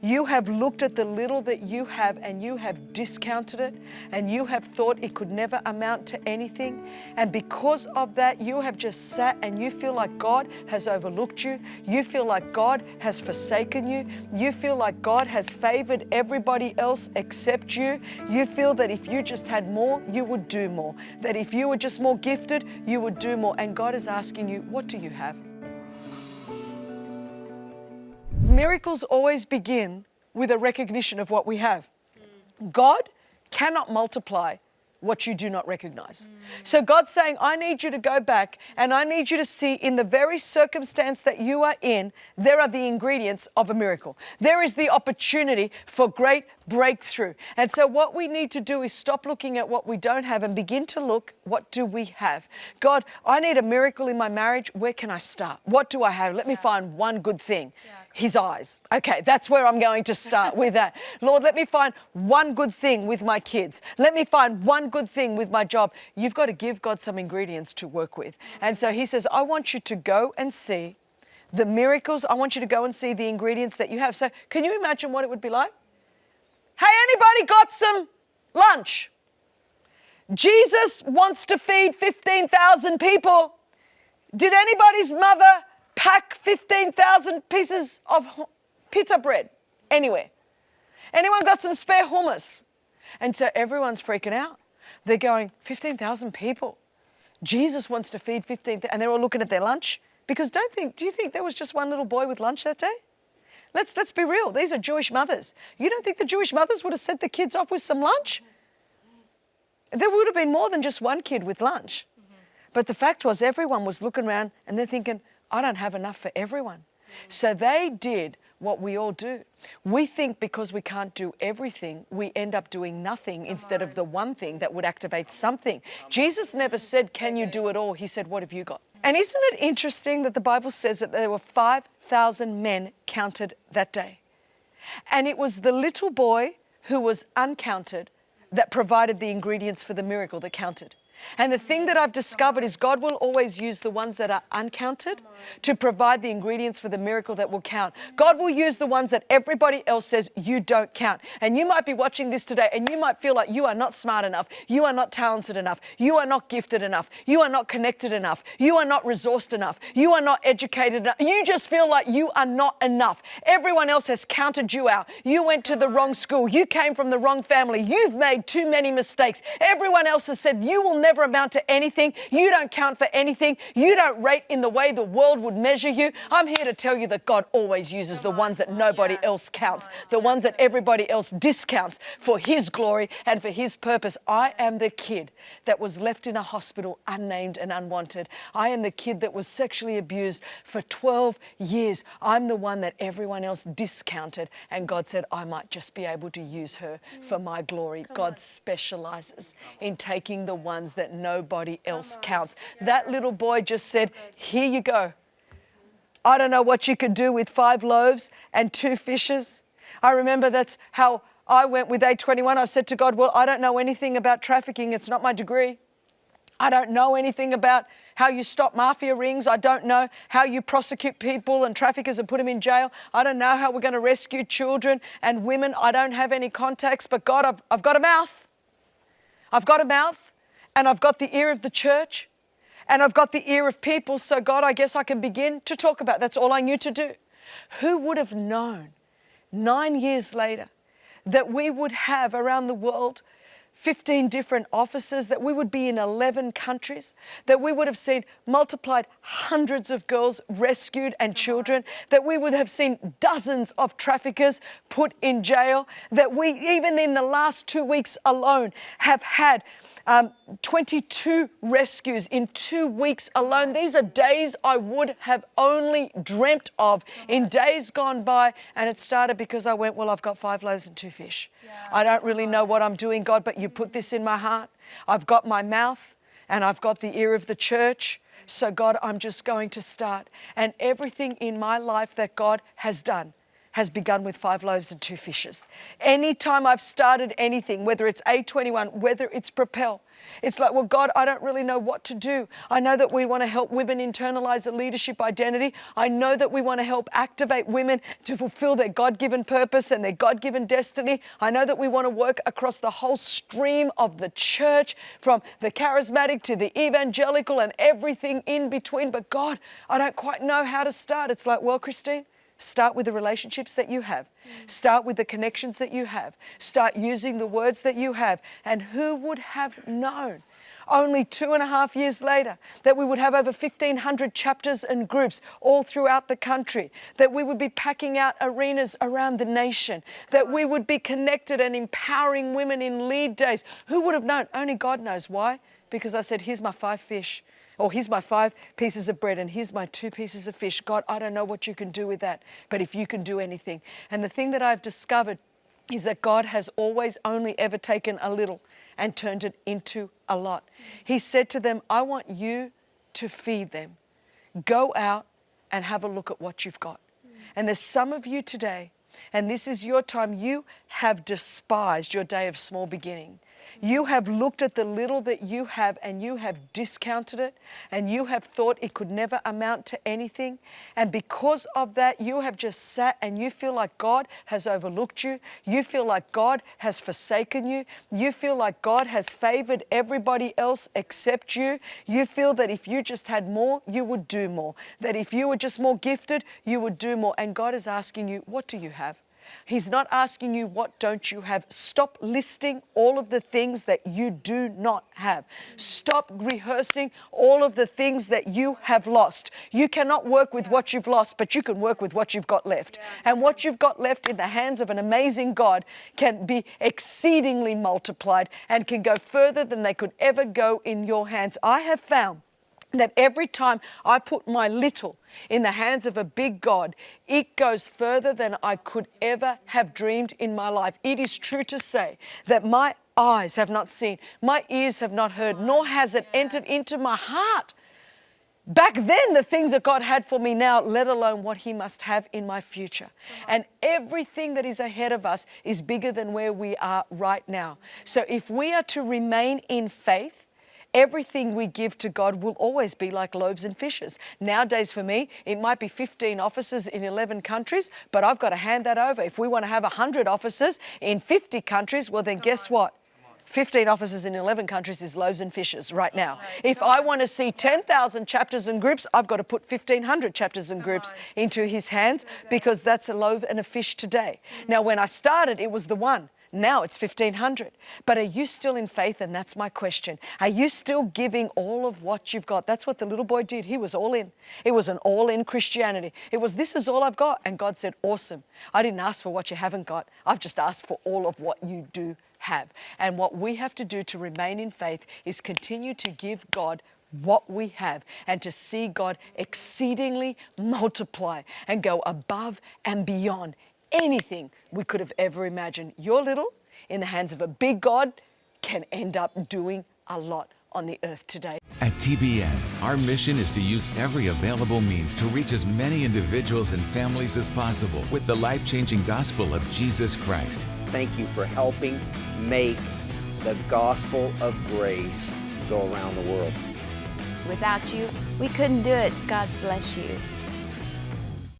You have looked at the little that you have and you have discounted it, and you have thought it could never amount to anything. And because of that, you have just sat and you feel like God has overlooked you. You feel like God has forsaken you. You feel like God has favored everybody else except you. You feel that if you just had more, you would do more. That if you were just more gifted, you would do more. And God is asking you, what do you have? Miracles always begin with a recognition of what we have. God cannot multiply what you do not recognize. So God's saying, I need you to go back and I need you to see in the very circumstance that you are in, there are the ingredients of a miracle. There is the opportunity for great breakthrough. And so what we need to do is stop looking at what we don't have and begin to look, what do we have? God, I need a miracle in my marriage. Where can I start? What do I have? Let me find one good thing. His eyes. Okay, that's where I'm going to start with that. Lord, let me find one good thing with my kids. Let me find one good thing with my job. You've got to give God some ingredients to work with. And so he says, I want you to go and see the miracles. I want you to go and see the ingredients that you have. So can you imagine what it would be like? Hey, anybody got some lunch? Jesus wants to feed 15,000 people. Did anybody's mother pack 15,000 pieces of pita bread anywhere? Anyone got some spare hummus? And so everyone's freaking out. They're going, 15,000 people. Jesus wants to feed 15,000. And they're all looking at their lunch. Because do you think there was just one little boy with lunch that day? Let's be real. These are Jewish mothers. You don't think the Jewish mothers would have sent the kids off with some lunch? There would have been more than just one kid with lunch. But the fact was, everyone was looking around and they're thinking, I don't have enough for everyone. So they did what we all do. We think because we can't do everything, we end up doing nothing instead of the one thing that would activate something. Jesus never said, can you do it all? He said, what have you got? And isn't it interesting that the Bible says that there were 5,000 men counted that day? And it was the little boy who was uncounted that provided the ingredients for the miracle that counted. And the thing that I've discovered is God will always use the ones that are uncounted to provide the ingredients for the miracle that will count. God will use the ones that everybody else says you don't count. And you might be watching this today and you might feel like you are not smart enough. You are not talented enough. You are not gifted enough. You are not connected enough. You are not resourced enough. You are not educated enough. You just feel like you are not enough. Everyone else has counted you out. You went to the wrong school. You came from the wrong family. You've made too many mistakes. Everyone else has said you will never amount to anything. You don't count for anything. You don't rate in the way the world would measure you. I'm here to tell you that God always uses the ones that nobody else counts, the ones that everybody else discounts for His glory and for His purpose. I am the kid that was left in a hospital unnamed and unwanted. I am the kid that was sexually abused for 12 years. I'm the one that everyone else discounted, and God said I might just be able to use her for my glory. God specializes in taking the ones that nobody else counts. That little boy just said, here you go. I don't know what you could do with 5 loaves and 2 fishes. I remember that's how I went with A21. I said to God, well, I don't know anything about trafficking. It's not my degree. I don't know anything about how you stop mafia rings. I don't know how you prosecute people and traffickers and put them in jail. I don't know how we're going to rescue children and women. I don't have any contacts, but God, I've got a mouth. I've got a mouth, and I've got the ear of the church, and I've got the ear of people. So God, I guess I can begin to talk about. That's all I knew to do. Who would have known 9 years later that we would have around the world 15 different offices, that we would be in 11 countries, that we would have seen multiplied hundreds of girls rescued and children, that we would have seen dozens of traffickers put in jail, that we, even in the last 2 weeks alone, have had 22 rescues in 2 weeks alone. These are days I would have only dreamt of in days gone by. And it started because I went, well, I've got 5 loaves and 2 fish. I don't really know what I'm doing, God, but you put this in my heart. I've got my mouth and I've got the ear of the church. So God, I'm just going to start. And everything in my life that God has done has begun with 5 loaves and 2 fishes. Anytime I've started anything, whether it's A21, whether it's Propel, it's like, well, God, I don't really know what to do. I know that we want to help women internalize a leadership identity. I know that we want to help activate women to fulfill their God-given purpose and their God-given destiny. I know that we want to work across the whole stream of the church, from the charismatic to the evangelical and everything in between. But God, I don't quite know how to start. It's like, well, Christine, start with the relationships that you have. Start with the connections that you have. Start using the words that you have. And who would have known only 2.5 years later that we would have over 1,500 chapters and groups all throughout the country, that we would be packing out arenas around the nation, that we would be connected and empowering women in lead days. Who would have known? Only God knows. Why? Because I said, here's my 5 fish. Or here's my 5 pieces of bread and here's my 2 pieces of fish. God, I don't know what you can do with that, but if you can do anything. And the thing that I've discovered is that God has always only ever taken a little and turned it into a lot. He said to them, I want you to feed them. Go out and have a look at what you've got. And there's some of you today, and this is your time, you have despised your day of small beginning. You have looked at the little that you have and you have discounted it, and you have thought it could never amount to anything. And because of that, you have just sat and you feel like God has overlooked you. You feel like God has forsaken you. You feel like God has favored everybody else except you. You feel that if you just had more, you would do more. That if you were just more gifted, you would do more. And God is asking you, what do you have? He's not asking you, what don't you have? Stop listing all of the things that you do not have. Stop rehearsing all of the things that you have lost. You cannot work with what you've lost, but you can work with what you've got left. And what you've got left in the hands of an amazing God can be exceedingly multiplied and can go further than they could ever go in your hands. I have found that every time I put my little in the hands of a big God, it goes further than I could ever have dreamed in my life. It is true to say that my eyes have not seen, my ears have not heard, nor has it entered into my heart. Back then, the things that God had for me now, let alone what He must have in my future. And everything that is ahead of us is bigger than where we are right now. So if we are to remain in faith, everything we give to God will always be like loaves and fishes. Nowadays for me, it might be 15 offices in 11 countries, but I've got to hand that over. If we want to have 100 offices in 50 countries, well then guess what? 15 offices in 11 countries is loaves and fishes right now. If I want to see 10,000 chapters and groups, I've got to put 1,500 chapters and groups into His hands, because that's a loaf and a fish today. Now, when I started, it was the one. Now it's 1,500. But are you still in faith? And that's my question. Are you still giving all of what you've got? That's what the little boy did. He was all in. It was an all-in Christianity. It was, this is all I've got. And God said, awesome. I didn't ask for what you haven't got. I've just asked for all of what you do have. And what we have to do to remain in faith is continue to give God what we have, and to see God exceedingly multiply and go above and beyond anything we could have ever imagined. Your little in the hands of a big God can end up doing a lot on the earth today. At TBN, our mission is to use every available means to reach as many individuals and families as possible with the life-changing gospel of Jesus Christ. Thank you for helping make the gospel of grace go around the world. Without you, we couldn't do it. God bless you.